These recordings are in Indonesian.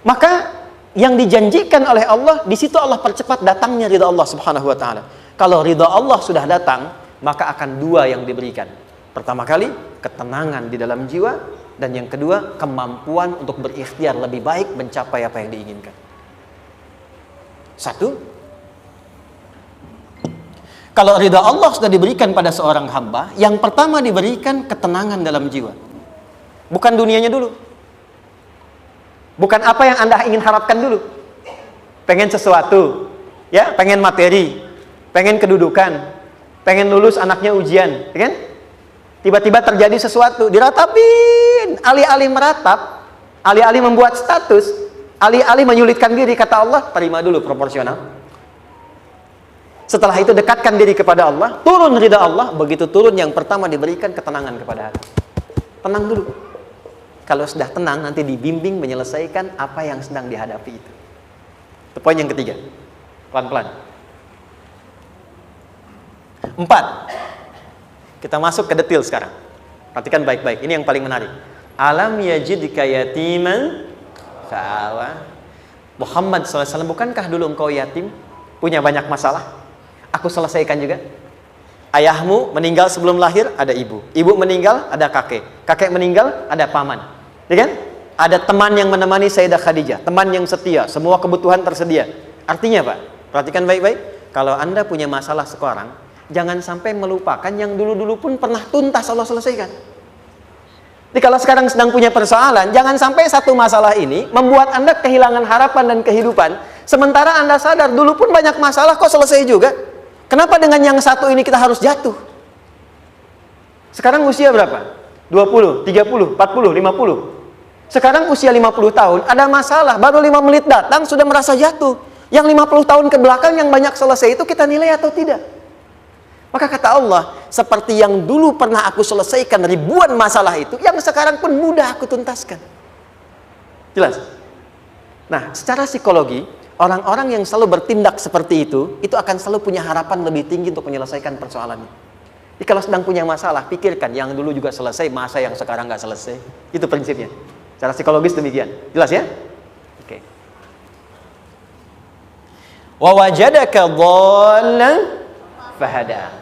maka yang dijanjikan oleh Allah, di situ Allah percepat datangnya ridha Allah Subhanahu wa taala. Kalau ridha Allah sudah datang, maka akan dua yang diberikan. Pertama kali, ketenangan di dalam jiwa, dan yang kedua, kemampuan untuk berikhtiar lebih baik mencapai apa yang diinginkan. Satu, kalau ridha Allah sudah diberikan pada seorang hamba, yang pertama diberikan ketenangan dalam jiwa. Bukan dunianya dulu. Bukan apa yang Anda ingin harapkan dulu. Pengen sesuatu, ya, pengen materi, pengen kedudukan, pengen lulus anaknya ujian, ya kan? Tiba-tiba terjadi sesuatu, diratapin, alih-alih meratap, alih-alih membuat status, alih-alih menyulitkan diri, kata Allah, terima dulu proporsional. Setelah itu dekatkan diri kepada Allah, turun ridha Allah. Begitu turun, yang pertama diberikan ketenangan kepada hati. Tenang dulu. Kalau sudah tenang, nanti dibimbing menyelesaikan apa yang sedang dihadapi itu. Itu poin yang ketiga. Pelan-pelan. 4. Kita masuk ke detail sekarang. Perhatikan baik-baik. Ini yang paling menarik. Alam yajidka yatiman fa'awa. Muhammad SAW, bukankah dulu engkau yatim? Punya banyak masalah? Aku selesaikan juga. Ayahmu meninggal sebelum lahir, ada ibu. Ibu meninggal, ada kakek. Kakek meninggal, ada paman. Ya kan? Ada teman yang menemani Sayyidah Khadijah, teman yang setia, semua kebutuhan tersedia. Artinya Pak, perhatikan baik-baik. Kalau Anda punya masalah sekarang, jangan sampai melupakan yang dulu-dulu pun pernah tuntas Allah selesaikan. Jadi kalau sekarang sedang punya persoalan, jangan sampai satu masalah ini membuat Anda kehilangan harapan dan kehidupan. Sementara Anda sadar, dulu pun banyak masalah kok selesai juga. Kenapa dengan yang satu ini kita harus jatuh? Sekarang usia berapa? 20, 30, 40, 50. Sekarang usia 50 tahun, ada masalah, baru 5 menit datang sudah merasa jatuh. Yang 50 tahun ke belakang yang banyak selesai itu kita nilai atau tidak? Maka kata Allah, seperti yang dulu pernah aku selesaikan ribuan masalah itu, yang sekarang pun mudah aku tuntaskan. Jelas? Nah, secara psikologi, orang-orang yang selalu bertindak seperti itu akan selalu punya harapan lebih tinggi untuk menyelesaikan persoalannya. Jadi kalau sedang punya masalah, pikirkan yang dulu juga selesai, masa yang sekarang nggak selesai. Itu prinsipnya. Secara psikologis demikian. Jelas ya? Oke. Wa wajadaka dhallan fahada.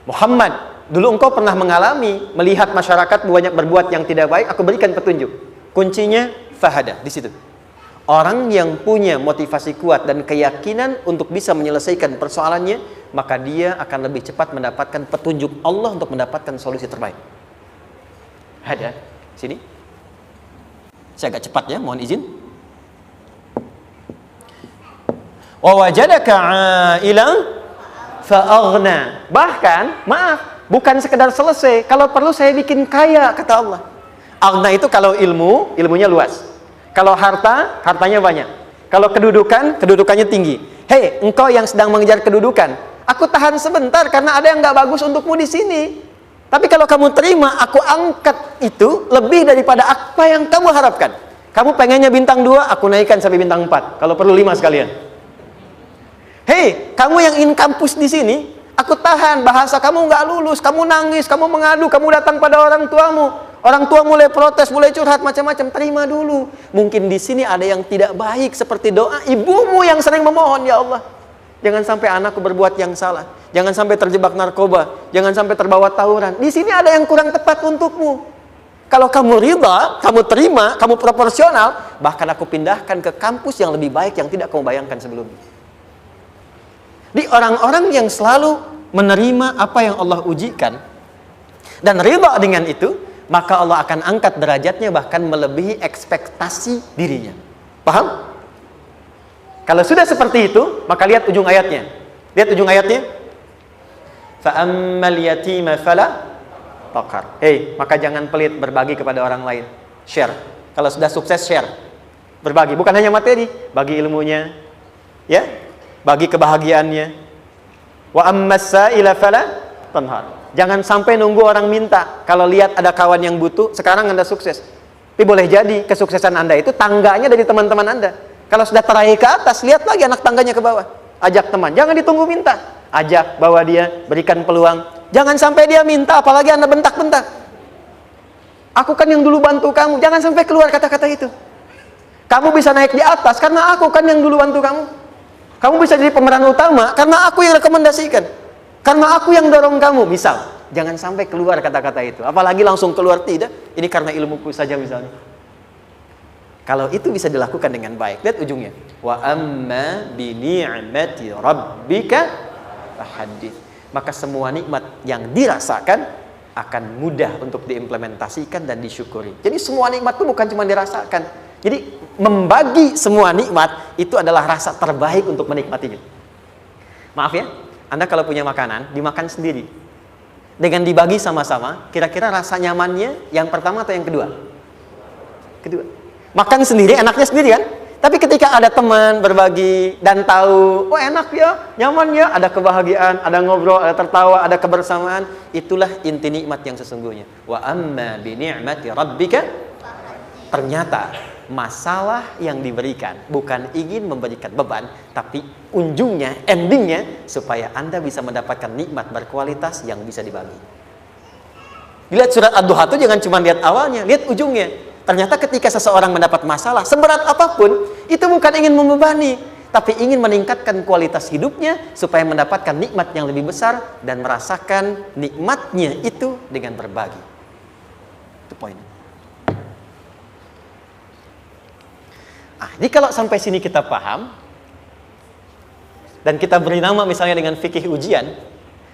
Muhammad, dulu engkau pernah mengalami melihat masyarakat banyak berbuat yang tidak baik, aku berikan petunjuk. Kuncinya fahada di situ. Orang yang punya motivasi kuat dan keyakinan untuk bisa menyelesaikan persoalannya, maka dia akan lebih cepat mendapatkan petunjuk Allah untuk mendapatkan solusi terbaik. Ada sini. Saya agak cepat ya, mohon izin. Wa wajadaka 'ailan fa'aghna. Bahkan, maaf, bukan sekedar selesai, kalau perlu saya bikin kaya, kata Allah. Aghna itu kalau ilmu, ilmunya luas. Kalau harta, hartanya banyak. Kalau kedudukan, kedudukannya tinggi. Hei, engkau yang sedang mengejar kedudukan, aku tahan sebentar karena ada yang nggak bagus untukmu di sini. Tapi kalau kamu terima, aku angkat itu lebih daripada apa yang kamu harapkan. Kamu pengennya bintang 2, aku naikkan sampai bintang 4. Kalau perlu 5 sekalian. Hei, kamu yang ingin kampus di sini, aku tahan. Bahasa kamu nggak lulus, kamu nangis, kamu mengadu, kamu datang pada orang tuamu. Orang tua mulai protes, mulai curhat, macam-macam. Terima dulu. Mungkin di sini ada yang tidak baik, seperti doa ibumu yang sering memohon, ya Allah, jangan sampai anakku berbuat yang salah. Jangan sampai terjebak narkoba. Jangan sampai terbawa tawuran. Di sini ada yang kurang tepat untukmu. Kalau kamu ridha, kamu terima, kamu proporsional, bahkan aku pindahkan ke kampus yang lebih baik yang tidak kamu bayangkan sebelumnya. Di orang-orang yang selalu menerima apa yang Allah ujikan dan ridha dengan itu, maka Allah akan angkat derajatnya bahkan melebihi ekspektasi dirinya. Paham? Kalau sudah seperti itu, maka lihat ujung ayatnya. Lihat ujung ayatnya. Fa'ammal yatima fala taqhar. Hei, maka jangan pelit berbagi kepada orang lain. Share. Kalau sudah sukses, share. Berbagi, bukan hanya materi, bagi ilmunya, ya, bagi kebahagiaannya. Wa ammas sa'ila fala tanhar. Jangan sampai nunggu orang minta. Kalau lihat ada kawan yang butuh, sekarang Anda sukses. Tapi boleh jadi kesuksesan Anda itu tangganya dari teman-teman Anda. Kalau sudah teraih ke atas, lihat lagi anak tangganya ke bawah. Ajak teman, jangan ditunggu minta. Ajak, bawa dia, berikan peluang. Jangan sampai dia minta, apalagi Anda bentak-bentak. Aku kan yang dulu bantu kamu. Jangan sampai keluar kata-kata itu. Kamu bisa naik di atas karena aku kan yang duluan tuh kamu. Kamu bisa jadi pemeran utama karena aku yang rekomendasikan. Karena aku yang dorong kamu, misal. Jangan sampai keluar kata-kata itu. Apalagi langsung keluar tidak. Ini karena ilmuku saja misalnya. Kalau itu bisa dilakukan dengan baik. Lihat ujungnya. Wa amma bi ni'mati rabbika fahaddits. Maka semua nikmat yang dirasakan akan mudah untuk diimplementasikan dan disyukuri. Jadi semua nikmat itu bukan cuma dirasakan. Jadi membagi semua nikmat itu adalah rasa terbaik untuk menikmatinya. Maaf ya, Anda kalau punya makanan, dimakan sendiri. Dengan dibagi sama-sama, kira-kira rasa nyamannya yang pertama atau yang kedua? Kedua. Makan sendiri, enaknya sendiri kan? Tapi ketika ada teman berbagi dan tahu, oh enak ya, nyaman ya, ada kebahagiaan, ada ngobrol, ada tertawa, ada kebersamaan, itulah inti nikmat yang sesungguhnya. Wa amma bi ni'mati rabbika, ternyata masalah yang diberikan bukan ingin memberikan beban, tapi ujungnya, endingnya supaya Anda bisa mendapatkan nikmat berkualitas yang bisa dibagi. Lihat surat Ad-Duha itu jangan cuma lihat awalnya, lihat ujungnya. Ternyata ketika seseorang mendapat masalah seberat apapun, itu bukan ingin membebani, tapi ingin meningkatkan kualitas hidupnya supaya mendapatkan nikmat yang lebih besar dan merasakan nikmatnya itu dengan berbagi. Itu poinnya. Jadi kalau sampai sini kita paham dan kita beri nama misalnya dengan fikih ujian,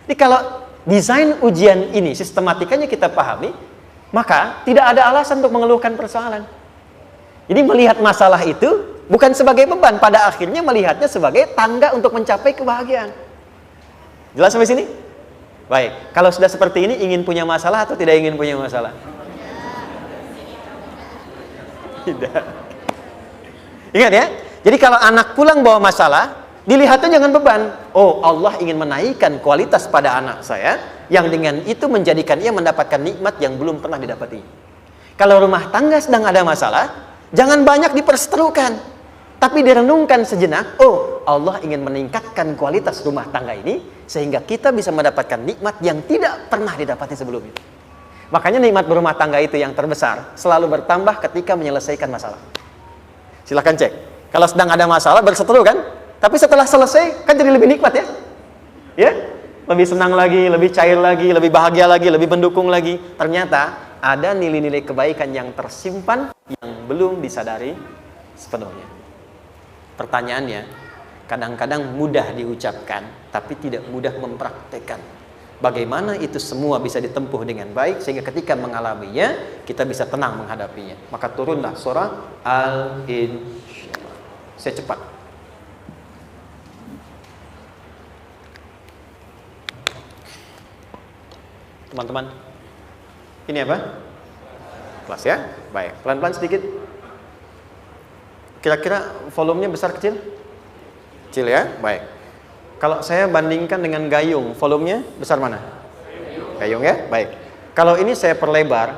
jadi kalau desain ujian ini sistematikanya kita pahami, maka tidak ada alasan untuk mengeluhkan persoalan. Jadi melihat masalah itu bukan sebagai beban, pada akhirnya melihatnya sebagai tangga untuk mencapai kebahagiaan. Jelas sampai sini? Baik, kalau sudah seperti ini ingin punya masalah atau tidak ingin punya masalah? Tidak. Ingat ya, jadi kalau anak pulang bawa masalah, dilihatnya jangan beban. Oh, Allah ingin menaikkan kualitas pada anak saya, yang dengan itu menjadikan ia mendapatkan nikmat yang belum pernah didapati. Kalau rumah tangga sedang ada masalah, jangan banyak diperseterukan, tapi direnungkan sejenak. Oh, Allah ingin meningkatkan kualitas rumah tangga ini, sehingga kita bisa mendapatkan nikmat yang tidak pernah didapati sebelumnya. Makanya nikmat berumah tangga itu yang terbesar, selalu bertambah ketika menyelesaikan masalah. Silahkan cek. Kalau sedang ada masalah berseteru kan, tapi setelah selesai kan jadi lebih nikmat ya. Ya, lebih senang lagi, lebih cair lagi, lebih bahagia lagi, lebih mendukung lagi. Ternyata ada nilai-nilai kebaikan yang tersimpan yang belum disadari sepenuhnya. Pertanyaannya, kadang-kadang mudah diucapkan tapi tidak mudah mempraktekkan. Bagaimana itu semua bisa ditempuh dengan baik sehingga ketika mengalaminya kita bisa tenang menghadapinya. Maka turunlah surah Al-Insyirah. Saya cepat. Teman-teman, ini apa? Kelas ya? Baik, pelan-pelan sedikit. Kira-kira volumenya besar kecil? Kecil ya? Baik. Kalau saya bandingkan dengan gayung, volumenya besar mana? Gayung ya? Baik. Kalau ini saya perlebar,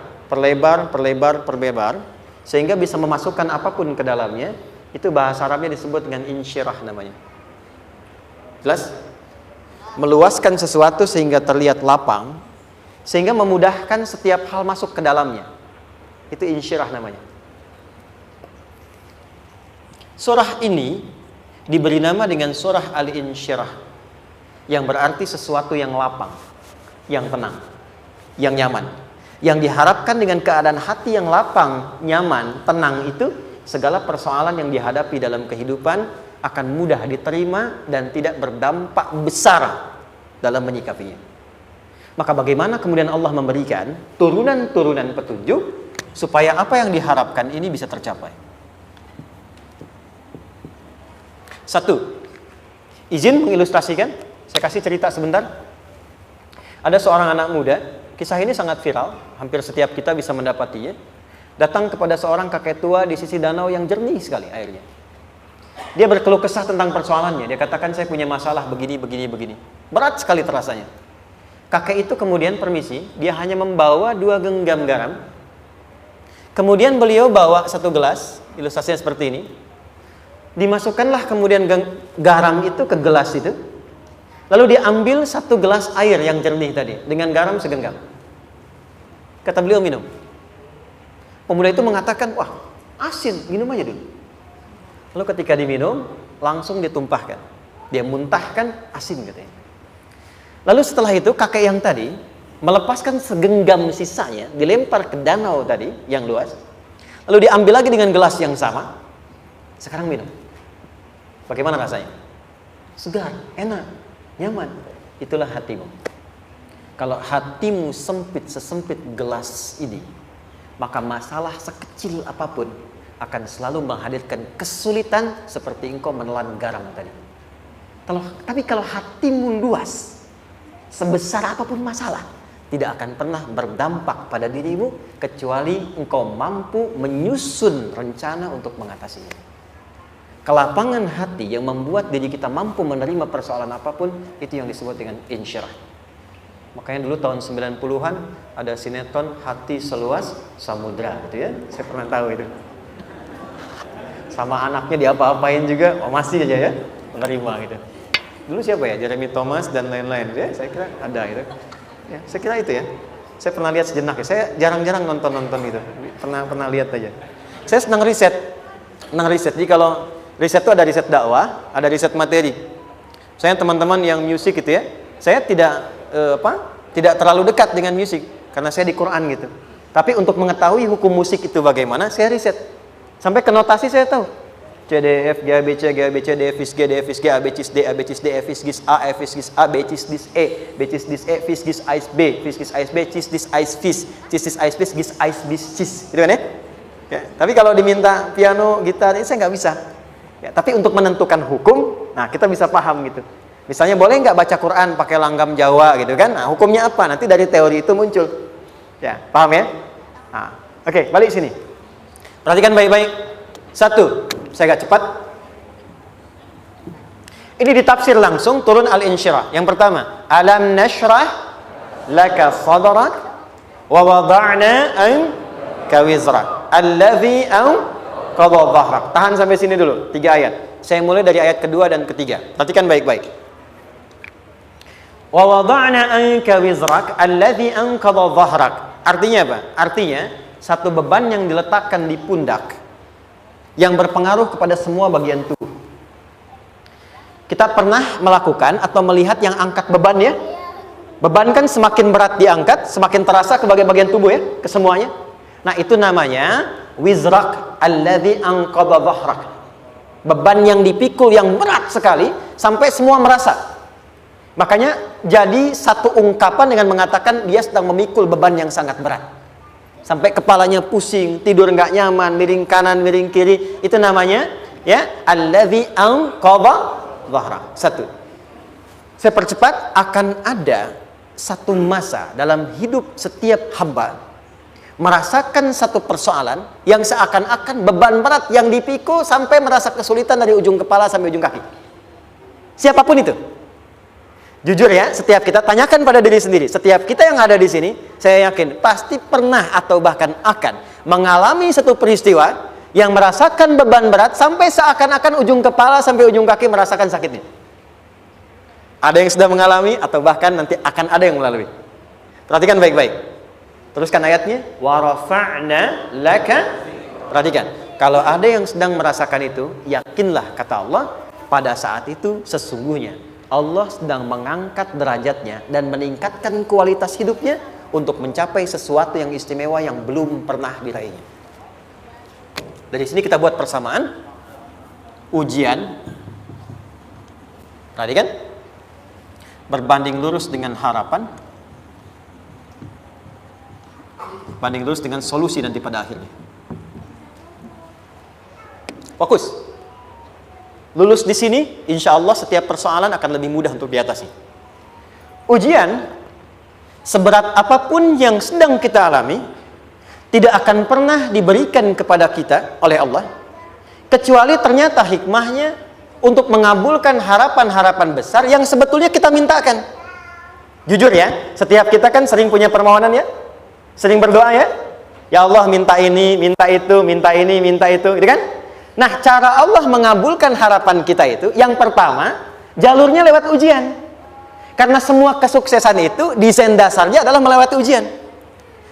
sehingga bisa memasukkan apapun ke dalamnya, itu bahasa Arabnya disebut dengan insyirah namanya. Jelas? Meluaskan sesuatu sehingga terlihat lapang, sehingga memudahkan setiap hal masuk ke dalamnya. Itu insyirah namanya. Surah ini diberi nama dengan surah Al-Insyirah, yang berarti sesuatu yang lapang, yang tenang, yang nyaman. Yang diharapkan dengan keadaan hati yang lapang, nyaman, tenang itu, segala persoalan yang dihadapi dalam kehidupan akan mudah diterima dan tidak berdampak besar dalam menyikapinya. Maka bagaimana kemudian Allah memberikan turunan-turunan petunjuk supaya apa yang diharapkan ini bisa tercapai? Satu, izin mengilustrasikan, saya kasih cerita sebentar. Ada seorang anak muda, kisah ini sangat viral, hampir setiap kita bisa mendapatinya. Datang kepada seorang kakek tua di sisi danau yang jernih sekali airnya. Dia berkeluh kesah tentang persoalannya, dia katakan saya punya masalah begini. Berat sekali terasanya. Kakek itu kemudian permisi, dia hanya membawa 2 genggam garam. Kemudian beliau bawa 1 gelas, ilustrasinya seperti ini. Dimasukkanlah kemudian garam itu ke gelas itu. Lalu diambil 1 gelas air yang jernih tadi dengan garam segenggam. Kata beliau minum. Pemuda itu mengatakan, wah asin, minum aja dulu. Lalu ketika diminum, langsung ditumpahkan. Dia muntahkan asin katanya. Lalu setelah itu kakek yang tadi melepaskan segenggam sisanya, dilempar ke danau tadi yang luas. Lalu diambil lagi dengan gelas yang sama. Sekarang minum. Bagaimana rasanya? Segar, enak, nyaman. Itulah hatimu. Kalau hatimu sempit sesempit gelas ini, maka masalah sekecil apapun akan selalu menghadirkan kesulitan seperti engkau menelan garam tadi. Tapi kalau hatimu luas, sebesar apapun masalah, tidak akan pernah berdampak pada dirimu kecuali engkau mampu menyusun rencana untuk mengatasinya. Kelapangan hati yang membuat diri kita mampu menerima persoalan apapun, itu yang disebut dengan insyirah. Makanya dulu tahun 90-an ada sinetron Hati Seluas Samudra gitu ya. Saya pernah tahu itu. Sama anaknya diapa-apain juga, masih aja ya menerima gitu. Dulu siapa ya? Jeremy Thomas dan lain-lain ya. Saya kira ada itu. Ya, saya kira itu ya. Saya pernah lihat sejenak ya. Saya jarang-jarang nonton itu. Pernah lihat aja. Saya senang riset. Jadi kalau riset itu ada riset dakwah, ada riset materi. Saya teman-teman yang musik gitu ya. Saya tidak terlalu dekat dengan musik karena saya di Quran gitu. Tapi untuk mengetahui hukum musik itu bagaimana, saya riset. Sampai ke notasi saya tahu. C D E F G A B C G A B C D E F G D E F G A B C D A B C D E F G A F G A B C D E B C D E F G A B C D gitu kan ya? Ya, tapi kalau diminta piano, gitar, ini saya nggak bisa. Ya, tapi untuk menentukan hukum, nah kita bisa paham gitu. Misalnya boleh nggak baca Quran pakai langgam Jawa gitu kan? Nah, hukumnya apa? Nanti dari teori itu muncul. Ya, paham ya? Nah, oke, balik sini. Perhatikan baik-baik. Satu, saya agak cepat. Ini ditafsir langsung turun al-insyirah. Yang pertama, alam nashrah laka sadrak wa wada'na anka wizrak alladhi anqadha dhahrak. Tahan sampai sini dulu, 3 ayat. Saya mulai dari ayat kedua dan ketiga. Perhatikan baik-baik. Wa wada'na anka wizrak alladhi anqadha dhahrak. Artinya apa? Artinya satu beban yang diletakkan di pundak yang berpengaruh kepada semua bagian tubuh. Kita pernah melakukan atau melihat yang angkat beban ya? Beban kan semakin berat diangkat, semakin terasa ke bagian-bagian tubuh ya, ke semuanya. Nah, itu namanya wizrak alladzi anqadha dhahrak. Beban yang dipikul yang berat sekali sampai semua merasa. Makanya jadi satu ungkapan dengan mengatakan dia sedang memikul beban yang sangat berat. Sampai kepalanya pusing, tidur nggak nyaman, miring kanan, miring kiri. Itu namanya ya alladzi anqadha dhahrak. Satu. Saya percepat, akan ada satu masa dalam hidup setiap hamba merasakan satu persoalan yang seakan-akan beban berat yang dipikul sampai merasa kesulitan dari ujung kepala sampai ujung kaki. Siapapun itu. Jujur ya, setiap kita tanyakan pada diri sendiri. Setiap kita yang ada di sini, saya yakin pasti pernah atau bahkan akan mengalami satu peristiwa yang merasakan beban berat sampai seakan-akan ujung kepala sampai ujung kaki merasakan sakitnya. Ada yang sudah mengalami atau bahkan nanti akan ada yang melalui. Perhatikan baik-baik. Teruskan ayatnya. Wa rafa'na laka. Perhatikan. Kalau ada yang sedang merasakan itu, yakinlah kata Allah, pada saat itu sesungguhnya Allah sedang mengangkat derajatnya dan meningkatkan kualitas hidupnya untuk mencapai sesuatu yang istimewa yang belum pernah diraihnya. Dari sini kita buat persamaan. Ujian. Tadi kan? Berbanding lurus dengan harapan. Banding lurus dengan solusi nanti pada akhirnya. Fokus. Lulus di sini, insya Allah setiap persoalan akan lebih mudah untuk diatasi. Ujian, seberat apapun yang sedang kita alami, tidak akan pernah diberikan kepada kita oleh Allah, kecuali ternyata hikmahnya untuk mengabulkan harapan-harapan besar yang sebetulnya kita mintakan. Jujur ya, setiap kita kan sering punya permohonan ya, sering berdoa ya, ya Allah minta ini, minta itu, minta ini, minta itu, gitu kan? Nah, cara Allah mengabulkan harapan kita itu, yang pertama, jalurnya lewat ujian. Karena semua kesuksesan itu, desain dasarnya adalah melewati ujian.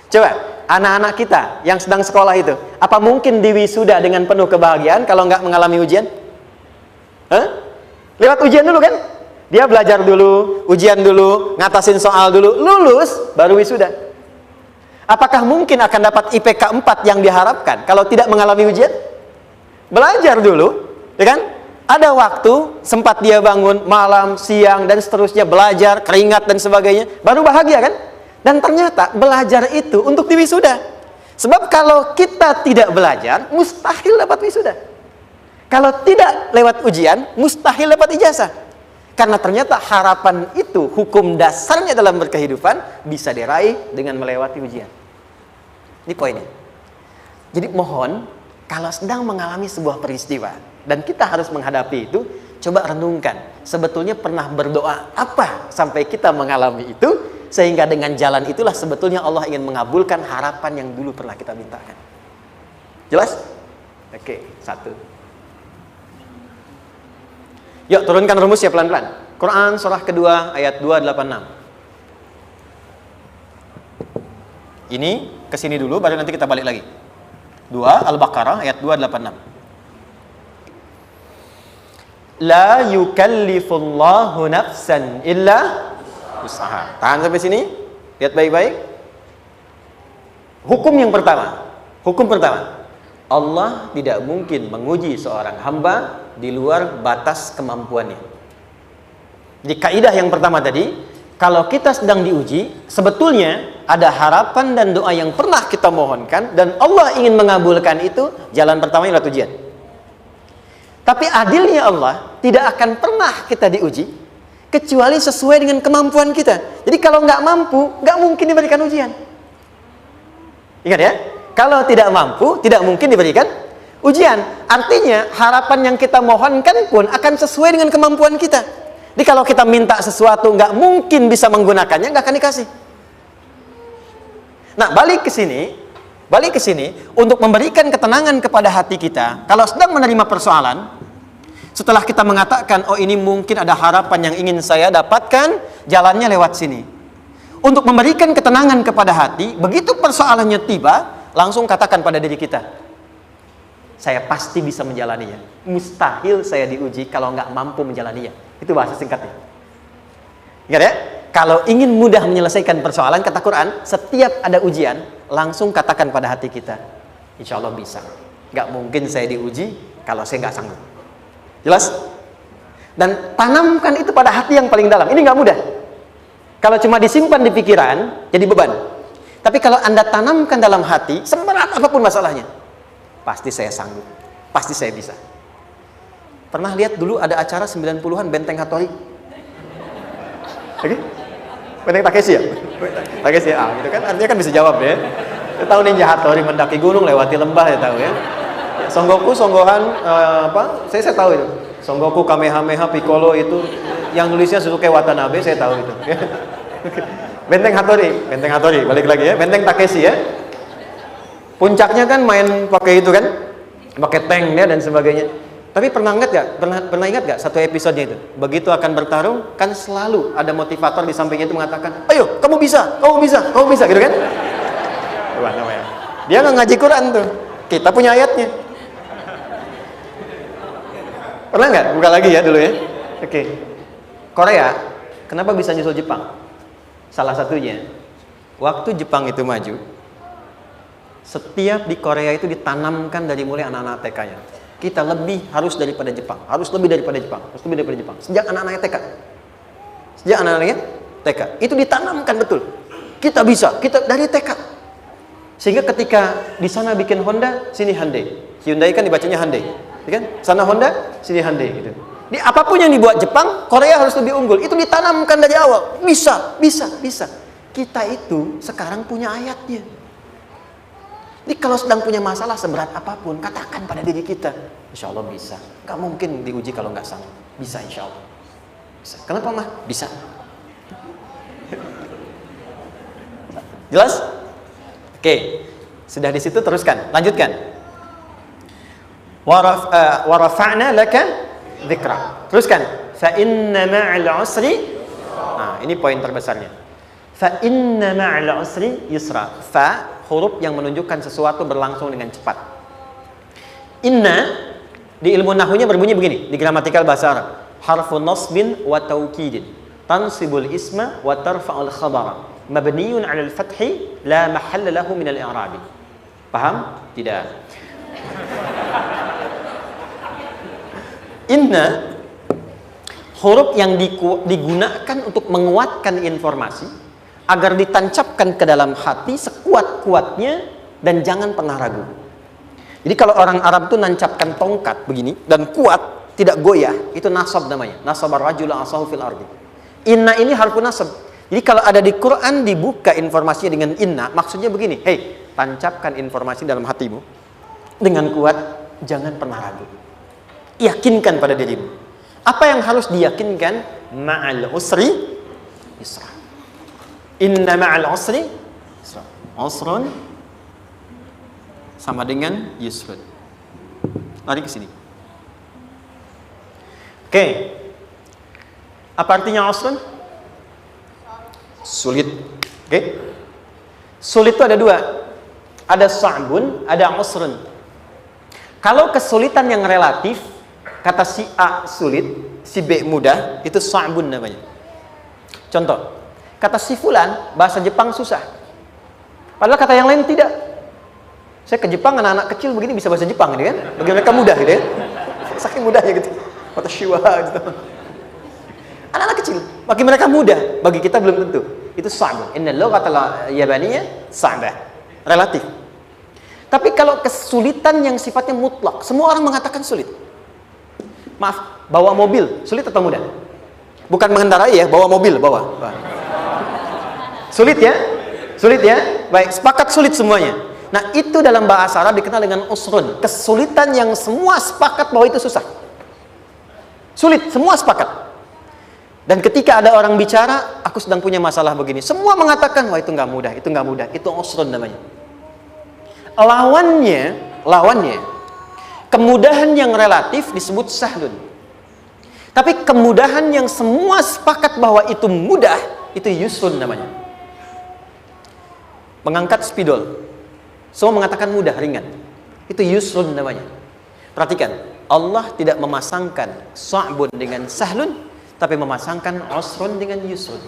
Coba, anak-anak kita yang sedang sekolah itu, apa mungkin diwisuda dengan penuh kebahagiaan kalau nggak mengalami ujian? Lewat ujian dulu kan? Dia belajar dulu, ujian dulu, ngatasin soal dulu, lulus, baru wisuda. Apakah mungkin akan dapat IPK 4 yang diharapkan kalau tidak mengalami ujian? Belajar dulu, ya kan? Ada waktu, sempat dia bangun malam, siang, dan seterusnya, belajar, keringat, dan sebagainya. Baru bahagia kan? Dan ternyata belajar itu untuk diwisuda. Sebab kalau kita tidak belajar, mustahil dapat wisuda. Kalau tidak lewat ujian, mustahil dapat ijazah. Karena ternyata harapan itu, hukum dasarnya dalam berkehidupan, bisa diraih dengan melewati ujian. Ini poinnya. Jadi mohon, kalau sedang mengalami sebuah peristiwa, dan kita harus menghadapi itu, coba renungkan, sebetulnya pernah berdoa apa sampai kita mengalami itu, sehingga dengan jalan itulah sebetulnya Allah ingin mengabulkan harapan yang dulu pernah kita mintakan. Jelas? Oke, satu. Yuk, turunkan rumusnya pelan-pelan. Quran surah kedua ayat 286. Ini kesini dulu, baru nanti kita balik lagi. 2 Al-Baqarah ayat 286. La yukallifullahu nafsan illa usaha. Tahan sampai sini. Lihat baik-baik. Hukum pertama. Allah tidak mungkin menguji seorang hamba di luar batas kemampuannya. Jadi kaidah yang pertama tadi, kalau kita sedang diuji, sebetulnya ada harapan dan doa yang pernah kita mohonkan, dan Allah ingin mengabulkan itu. Jalan pertamanya adalah ujian. Tapi adilnya Allah, tidak akan pernah kita diuji kecuali sesuai dengan kemampuan kita. Jadi kalau nggak mampu, nggak mungkin diberikan ujian. Ingat ya, kalau tidak mampu, tidak mungkin diberikan ujian. Artinya harapan yang kita mohonkan pun akan sesuai dengan kemampuan kita. Jadi kalau kita minta sesuatu nggak mungkin bisa menggunakannya, nggak akan dikasih. Nah, balik ke sini untuk memberikan ketenangan kepada hati kita. Kalau sedang menerima persoalan, setelah kita mengatakan, oh ini mungkin ada harapan yang ingin saya dapatkan, jalannya lewat sini. Untuk memberikan ketenangan kepada hati, begitu persoalannya tiba, langsung katakan pada diri kita, saya pasti bisa menjalaninya. Mustahil saya diuji kalau nggak mampu menjalaninya. Itu bahasa singkatnya. Ingat ya, kalau ingin mudah menyelesaikan persoalan, kata Quran, setiap ada ujian, langsung katakan pada hati kita, insya Allah bisa. Nggak mungkin saya diuji kalau saya nggak sanggup. Jelas? Dan tanamkan itu pada hati yang paling dalam. Ini nggak mudah. Kalau cuma disimpan di pikiran, jadi beban. Tapi kalau Anda tanamkan dalam hati, seberat apapun masalahnya, pasti saya sanggup, pasti saya bisa. Pernah lihat dulu ada acara 90-an Benteng Hattori? Oke? Benteng Takeshi ya? Takeshi ya? Gitu kan, artinya kan bisa jawab ya. Kita tahu Ninja Hattori mendaki gunung, lewati lembah, ya tahu ya. Songgoku, Songgohan, saya tahu itu. Songgoku, Kamehameha, Piccolo itu, yang nulisnya Suzuki Watanabe, saya tahu itu. Benteng Hattori, balik lagi ya. Benteng Takeshi ya. Puncaknya kan main pakai itu kan, pakai tanknya dan sebagainya. Tapi pernah ingat gak satu episodenya itu? Begitu akan bertarung, kan selalu ada motivator di sampingnya itu mengatakan, ayo, kamu bisa, gitu kan? Dia nggak ngaji Quran tuh. Kita punya ayatnya. Pernah nggak? Buka lagi ya dulu ya. Oke. Korea, kenapa bisa nyusul Jepang? Salah satunya, waktu Jepang itu maju, setiap di Korea itu ditanamkan dari mulai anak-anak TK-nya. Kita harus lebih daripada Jepang. Sejak anak-anaknya TK. Itu ditanamkan betul. Kita bisa, kita dari TK. Sehingga ketika di sana bikin Honda, sini Hyundai. Hyundai kan dibacanya Hyundai, kan? Sana Honda, sini Hyundai gitu. Di apapun yang dibuat Jepang, Korea harus lebih unggul. Itu ditanamkan dari awal. Bisa. Kita itu sekarang punya ayatnya. Jadi kalau sedang punya masalah seberat apapun, katakan pada diri kita, insya Allah bisa. Gak mungkin diuji kalau nggak sanggup. Bisa insya Allah. Bisa. Kenapa mah? Bisa. Jelas? Oke. Sudah di situ teruskan. Lanjutkan. Warafa'na laka dzikra. Teruskan. Fa inna ma'al usri. Nah, ini poin terbesarnya. Fa inna ma'al usri yusra. Fa huruf yang menunjukkan sesuatu berlangsung dengan cepat. Inna di ilmu nahwunya berbunyi begini, di gramatikal bahasa Arab. Harfu nasbin wa taukidin, tansibul isma wa tarfa'ul khabara, mabniyun 'alal fathi, la mahalla lahu min al-i'rabi. Paham? Tidak. Inna huruf yang digunakan untuk menguatkan informasi agar ditancapkan ke dalam hati sekuat-kuatnya dan jangan pernah ragu. Jadi kalau orang Arab itu nancapkan tongkat begini dan kuat, tidak goyah, itu nasab namanya. Nasabar rajul asahu fil ardi. Inna ini harfu nasab. Jadi kalau ada di Quran dibuka informasinya dengan inna, maksudnya begini, hei, tancapkan informasi dalam hatimu dengan kuat, jangan pernah ragu. Yakinkan pada dirimu. Apa yang harus diyakinkan? Ma'al usri yusra. Inna ma'al usri yusra. Usrun sama dengan yusrun. Mari ke sini. Oke. Apa artinya usrun? Sulit. Oke. Sulit itu ada dua. Ada sa'bun, ada usrun. Kalau kesulitan yang relatif, kata si A sulit, si B mudah, itu sa'bun namanya. Contoh, kata si fulan bahasa Jepang susah. Padahal kata yang lain tidak. Saya ke Jepang, anak-anak kecil begini bisa bahasa Jepang gitu kan? Bagi mereka mudah gitu ya. Saking mudahnya gitu. Kata shiwa gitu. Anak-anak kecil, bagi mereka mudah, bagi kita belum tentu. Itu sa'bun. Innal lughatal yabaniyah sa'bah. Relatif. Tapi kalau kesulitan yang sifatnya mutlak, semua orang mengatakan sulit. Maaf, bawa mobil sulit atau mudah? Bukan mengendarai ya, bawa mobil, bawa. Sulit ya? Sulit ya? Baik, sepakat sulit semuanya. Nah, itu dalam bahasa Arab dikenal dengan usrun. Kesulitan yang semua sepakat bahwa itu susah. Sulit, semua sepakat. Dan ketika ada orang bicara, aku sedang punya masalah begini, semua mengatakan, wah itu nggak mudah, itu nggak mudah, itu usrun namanya. Lawannya, kemudahan yang relatif disebut sahlun. Tapi kemudahan yang semua sepakat bahwa itu mudah, itu yusrun namanya. Mengangkat spidol, semua mengatakan mudah, ringan. Itu yusrun namanya. Perhatikan, Allah tidak memasangkan sa'bun dengan sahlun, tapi memasangkan usrun dengan yusrun.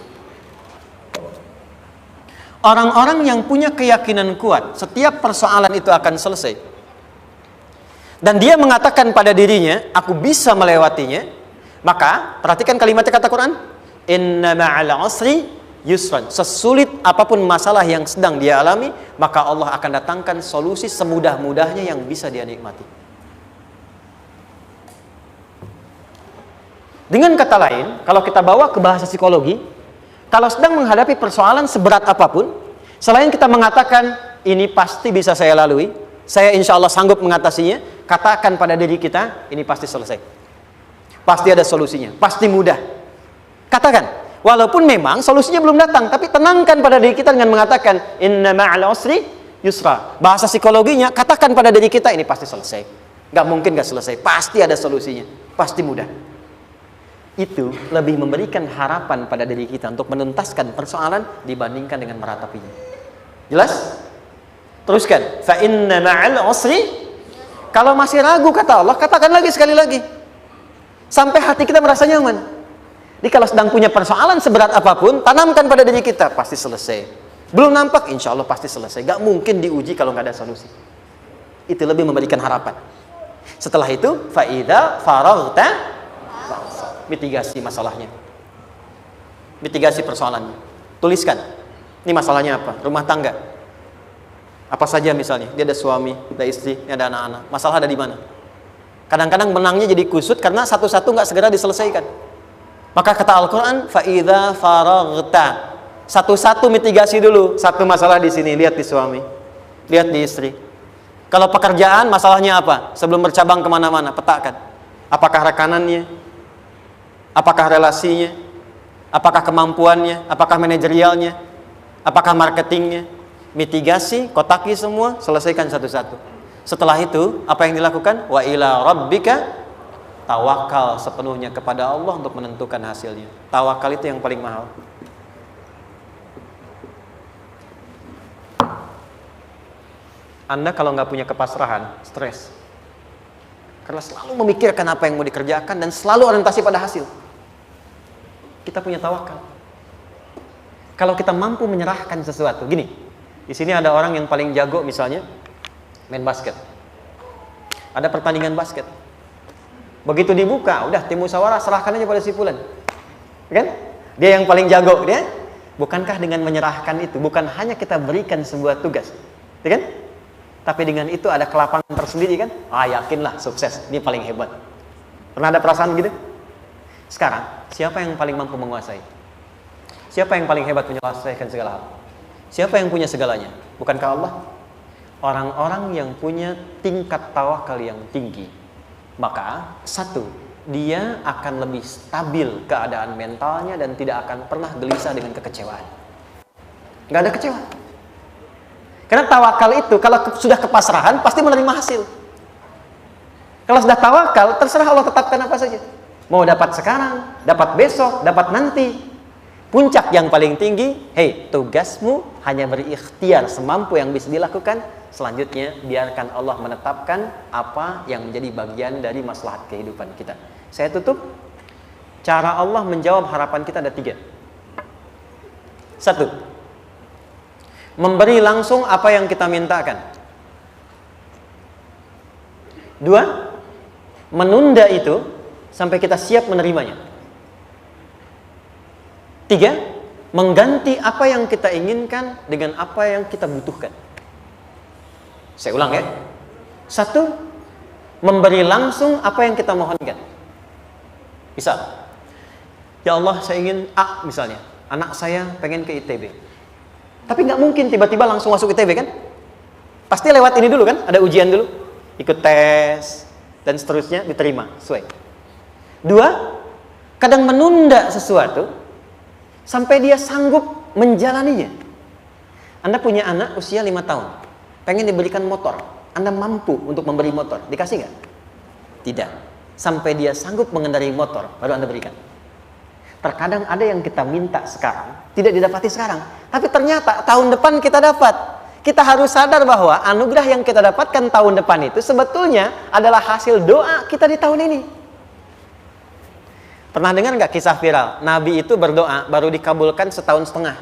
Orang-orang yang punya keyakinan kuat, setiap persoalan itu akan selesai. Dan dia mengatakan pada dirinya, aku bisa melewatinya. Maka, perhatikan kalimat kata Quran. Inna ma'al usri yusran. Sesulit apapun masalah yang sedang dia alami, maka Allah akan datangkan solusi semudah-mudahnya yang bisa dia nikmati. Dengan kata lain, kalau kita bawa ke bahasa psikologi, kalau sedang menghadapi persoalan seberat apapun, selain kita mengatakan, ini pasti bisa saya lalui, saya insya Allah sanggup mengatasinya, katakan pada diri kita, ini pasti selesai. Pasti ada solusinya, pasti mudah. Katakan, walaupun memang solusinya belum datang, tapi tenangkan pada diri kita dengan mengatakan, inna ma'al usri yusra. Bahasa psikologinya, katakan pada diri kita, ini pasti selesai. Gak mungkin gak selesai, pasti ada solusinya, pasti mudah. Itu lebih memberikan harapan pada diri kita untuk menuntaskan persoalan dibandingkan dengan meratapinya. Jelas? Teruskan. Fa inna ma'al usri. Kalau masih ragu kata Allah, katakan lagi sekali lagi. Sampai hati kita merasa nyaman. Jadi kalau sedang punya persoalan seberat apapun, tanamkan pada diri kita, pasti selesai. Belum nampak, insya Allah pasti selesai. Gak mungkin diuji kalau gak ada solusi. Itu lebih memberikan harapan. Setelah itu, fa idza faraghta, mitigasi masalahnya, mitigasi persoalannya, tuliskan ini masalahnya apa, rumah tangga apa saja, misalnya dia ada suami, ada istri, ada anak-anak, masalah ada di mana. Kadang-kadang benangnya jadi kusut karena satu-satu nggak segera diselesaikan. Maka kata Al-Quran, fa idza faraghta, satu-satu mitigasi dulu. Satu masalah di sini, lihat di suami, lihat di istri. Kalau pekerjaan, masalahnya apa, sebelum bercabang kemana-mana, petakan. Apakah rekanannya, apakah relasinya, apakah kemampuannya, apakah manajerialnya, apakah marketingnya. Mitigasi, kotaki semua, selesaikan satu-satu. Setelah itu, apa yang dilakukan? Wa ila rabbika, tawakal sepenuhnya kepada Allah untuk menentukan hasilnya. Tawakal itu yang paling mahal. Anda kalau nggak punya kepasrahan, stres. Karena selalu memikirkan apa yang mau dikerjakan dan selalu orientasi pada hasil. Kita punya tawakal. Kalau kita mampu menyerahkan sesuatu, gini, di sini ada orang yang paling jago misalnya main basket. Ada pertandingan basket. Begitu dibuka, udah tim musyawarah serahkan aja pada si fulan. Kan? Dia yang paling jago, dia. Bukankah dengan menyerahkan itu bukan hanya kita berikan sebuah tugas, ya kan? Tapi dengan itu ada kelapangan tersendiri kan? Yakinlah sukses, ini paling hebat. Pernah ada perasaan gitu? Sekarang, siapa yang paling mampu menguasai? Siapa yang paling hebat menyelesaikan segala hal? Siapa yang punya segalanya? Bukankah Allah? Orang-orang yang punya tingkat tawakal yang tinggi, maka satu, dia akan lebih stabil keadaan mentalnya dan tidak akan pernah gelisah dengan kekecewaan. Gak ada kecewa. Karena tawakal itu kalau sudah kepasrahan pasti menerima hasil. Kalau sudah tawakal, terserah Allah tetapkan apa saja. Mau dapat sekarang, dapat besok, dapat nanti. Puncak yang paling tinggi, tugasmu hanya berikhtiar semampu yang bisa dilakukan. Selanjutnya, biarkan Allah menetapkan apa yang menjadi bagian dari maslahat kehidupan kita. Saya tutup. Cara Allah menjawab harapan kita ada 3. 1. Memberi langsung apa yang kita mintakan. 2. Menunda itu sampai kita siap menerimanya. 3. Mengganti apa yang kita inginkan dengan apa yang kita butuhkan. Saya ulang ya. 1. Memberi langsung apa yang kita mohonkan. Misal, ya Allah saya ingin A misalnya, anak saya pengen ke ITB. Tapi nggak mungkin tiba-tiba langsung masuk ITB kan? Pasti lewat ini dulu kan? Ada ujian dulu, ikut tes dan seterusnya diterima sesuai. 2. Kadang menunda sesuatu sampai dia sanggup menjalaninya. Anda punya anak usia 5 tahun, pengen diberikan motor. Anda mampu untuk memberi motor, dikasih nggak? Tidak. Sampai dia sanggup mengendarai motor, baru Anda berikan. Terkadang ada yang kita minta sekarang, tidak didapati sekarang. Tapi ternyata tahun depan kita dapat. Kita harus sadar bahwa anugerah yang kita dapatkan tahun depan itu sebetulnya adalah hasil doa kita di tahun ini. Pernah dengar nggak kisah viral? Nabi itu berdoa, baru dikabulkan setahun setengah.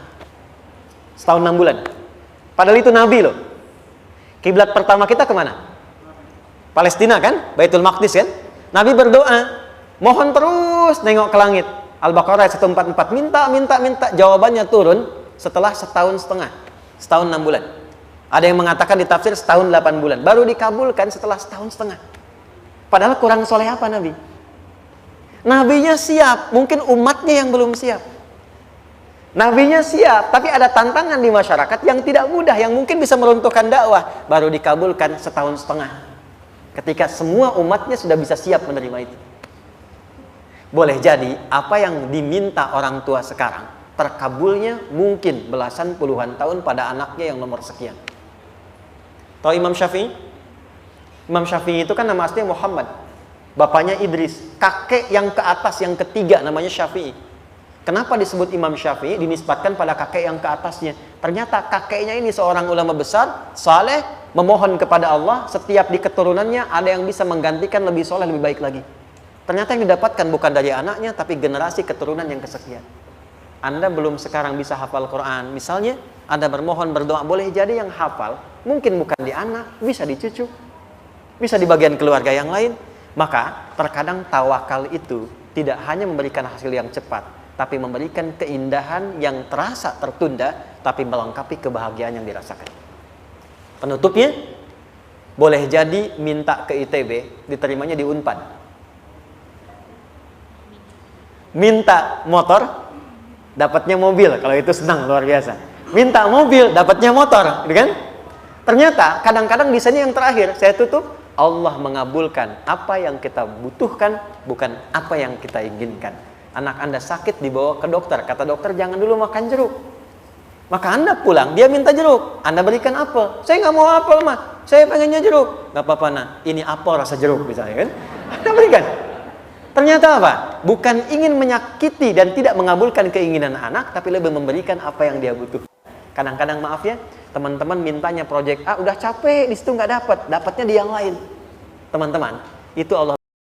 Setahun 6 bulan. Padahal itu Nabi loh. Kiblat pertama kita kemana? Palestina kan? Baitul Maqdis kan? Nabi berdoa, mohon terus nengok ke langit. Al-Baqarah 144, minta, jawabannya turun setelah setahun setengah, setahun 6 bulan. Ada yang mengatakan di tafsir setahun 8 bulan, baru dikabulkan setelah setahun setengah. Padahal kurang soleh apa Nabi? Nabinya siap, mungkin umatnya yang belum siap. Nabinya siap, tapi ada tantangan di masyarakat yang tidak mudah, yang mungkin bisa meruntuhkan dakwah, baru dikabulkan setahun setengah. Ketika semua umatnya sudah bisa siap menerima itu. Boleh jadi apa yang diminta orang tua sekarang terkabulnya mungkin belasan puluhan tahun pada anaknya yang nomor sekian. Tahu Imam Syafi'i? Imam Syafi'i itu kan nama aslinya Muhammad, bapaknya Idris, kakek yang ke atas yang ketiga namanya Syafi'i. Kenapa disebut Imam Syafi'i? Dinisbatkan pada kakek yang ke atasnya. Ternyata kakeknya ini seorang ulama besar, saleh, memohon kepada Allah, setiap di keturunannya ada yang bisa menggantikan lebih soleh, lebih baik lagi. Ternyata yang didapatkan bukan dari anaknya, tapi generasi keturunan yang kesekian. Anda belum sekarang bisa hafal Quran, misalnya Anda bermohon, berdoa, boleh jadi yang hafal mungkin bukan di anak, bisa di cucu, bisa di bagian keluarga yang lain. Maka terkadang tawakal itu tidak hanya memberikan hasil yang cepat, tapi memberikan keindahan yang terasa tertunda, tapi melengkapi kebahagiaan yang dirasakan. Penutupnya, boleh jadi minta ke ITB, diterimanya di Unpad. Minta motor, dapatnya mobil. Kalau itu senang, luar biasa. Minta mobil, dapatnya motor, gitu kan? Ternyata kadang-kadang di sini yang terakhir, saya tutup, Allah mengabulkan apa yang kita butuhkan, bukan apa yang kita inginkan. Anak Anda sakit, dibawa ke dokter, kata dokter jangan dulu makan jeruk. Maka Anda pulang, dia minta jeruk, Anda berikan apel. Saya nggak mau apel mah, saya pengennya jeruk. Nggak apa-apa nah, ini apel rasa jeruk misalnya kan? Anda berikan. Ternyata apa? Bukan ingin menyakiti dan tidak mengabulkan keinginan anak, tapi lebih memberikan apa yang dia butuh. Kadang-kadang maaf ya, Teman-teman mintanya project A, udah capek di situ nggak dapat, dapatnya di yang lain. Teman-teman, itu Allah